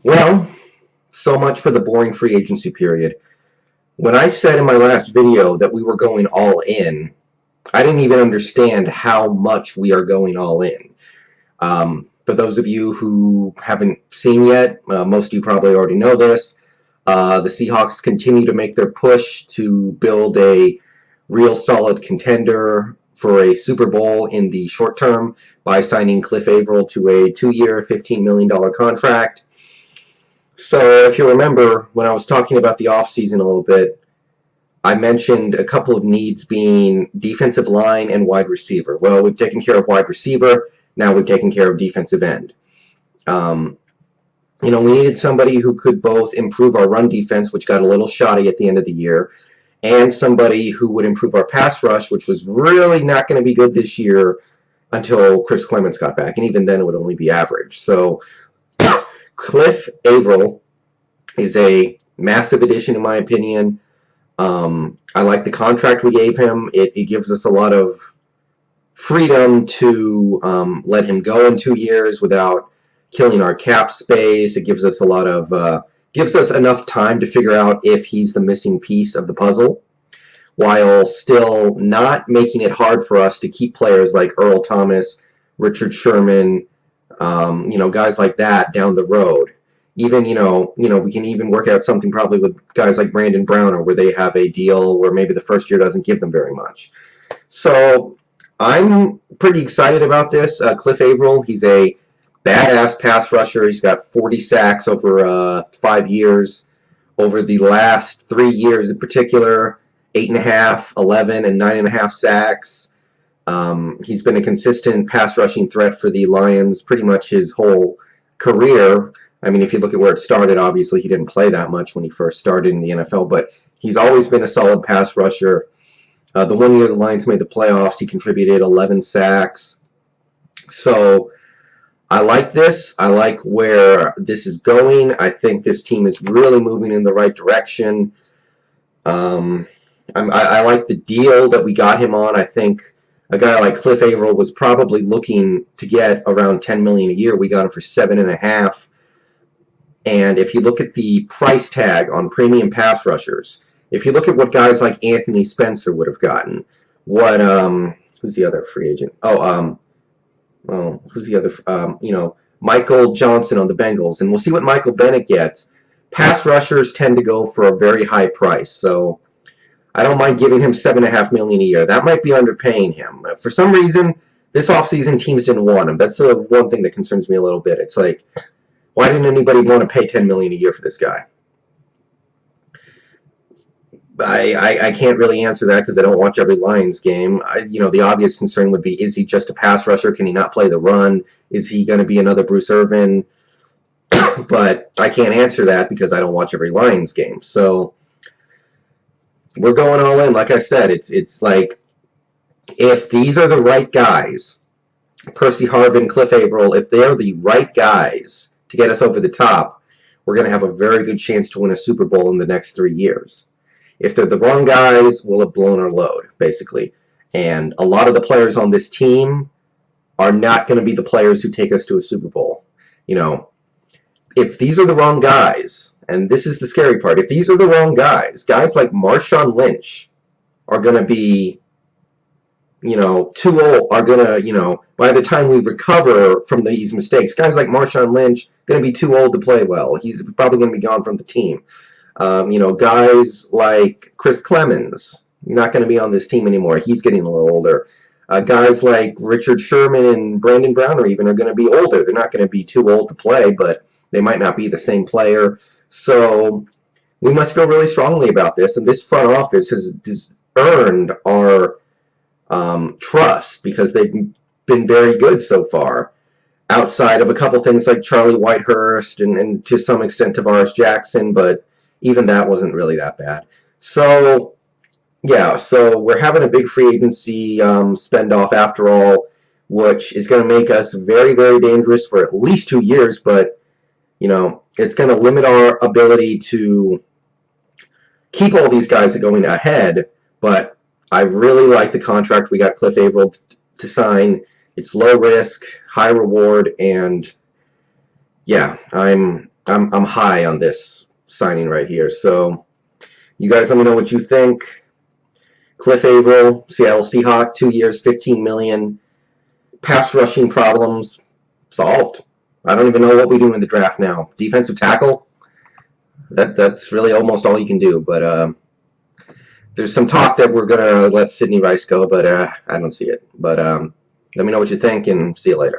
Well, so much for the boring free agency period. When I said in my last video that we were going all in, I didn't even understand how much we are going all in. For those of you who haven't seen yet, most of you probably already know this, the Seahawks continue to make their push to build a real solid contender for a Super Bowl in the short term by signing Cliff Avril to a 2-year, $15 million contract. So if you remember, when I was talking about the offseason a little bit, I mentioned a couple of needs being defensive line and wide receiver. Well, we've taken care of wide receiver. Now we've taken care of defensive end. We needed somebody who could both improve our run defense, which got a little shoddy at the end of the year, and somebody who would improve our pass rush, which was really not going to be good this year until Chris Clements got back, and even then it would only be average. So Cliff Avril is a massive addition in my opinion. I like the contract we gave him. It gives us a lot of freedom to let him go in 2 years without killing our cap space. It gives us a lot of gives us enough time to figure out if he's the missing piece of the puzzle, while still not making it hard for us to keep players like Earl Thomas, Richard Sherman, guys like that down the road. Even, we can even work out something probably with guys like Brandon Browner where they have a deal where maybe the first year doesn't give them very much. So I'm pretty excited about this. Cliff Avril, he's a badass pass rusher. He's got 40 sacks over 5 years. Over the last 3 years in particular, 8.5, 11, and 9.5 sacks. He's been a consistent pass rushing threat for the Lions pretty much his whole career. I mean, if you look at where it started, obviously he didn't play that much when he first started in the NFL, but he's always been a solid pass rusher. The 1 year the Lions made the playoffs, he contributed 11 sacks. So I like this. I like where this is going. I think this team is really moving in the right direction. I like the deal that we got him on. I think a guy like Cliff Avril was probably looking to get around $10 million a year. We got him for $7.5. And if you look at the price tag on premium pass rushers, if you look at what guys like Anthony Spencer would have gotten, what who's the other free agent? Who's the other? Michael Johnson on the Bengals, and we'll see what Michael Bennett gets. Pass rushers tend to go for a very high price, so I don't mind giving him $7.5 million a year. That might be underpaying him. For some reason, this offseason teams didn't want him. That's the one thing that concerns me a little bit. It's like, why didn't anybody want to pay $10 million a year for this guy? I can't really answer that because I don't watch every Lions game. The obvious concern would be, is he just a pass rusher? Can he not play the run? Is he going to be another Bruce Irvin? But I can't answer that because I don't watch every Lions game. So we're going all in. Like I said, it's like, if these are the right guys, Percy Harvin, Cliff Avril, if they are the right guys to get us over the top, we're going to have a very good chance to win a Super Bowl in the next 3 years. If they're the wrong guys, we'll have blown our load, basically. And a lot of the players on this team are not going to be the players who take us to a Super Bowl. If these are the wrong guys, and this is the scary part, if these are the wrong guys like Marshawn Lynch are going to be, too old, are going to, by the time we recover from these mistakes, guys like Marshawn Lynch going to be too old to play well. He's probably going to be gone from the team. Guys like Chris Clemens, not going to be on this team anymore. He's getting a little older. Guys like Richard Sherman and Brandon Browner even are going to be older. They're not going to be too old to play, but they might not be the same player. So we must feel really strongly about this, and this front office has earned our trust because they've been very good so far, outside of a couple things like Charlie Whitehurst and to some extent Tavares Jackson, but even that wasn't really that bad. So yeah, so we're having a big free agency spend off after all, which is going to make us very, very dangerous for at least 2 years, but it's going to limit our ability to keep all these guys going ahead. But I really like the contract we got Cliff Avril to sign. It's low risk, high reward, and yeah, I'm I'm high on this signing right here. So you guys let me know what you think. Cliff Avril, Seattle Seahawks, 2 years, $15 million. Pass rushing problems solved. I don't even know what we do in the draft now. Defensive tackle, that's really almost all you can do. But there's some talk that we're gonna let Sidney Rice go, but I don't see it. But let me know what you think, and see you later.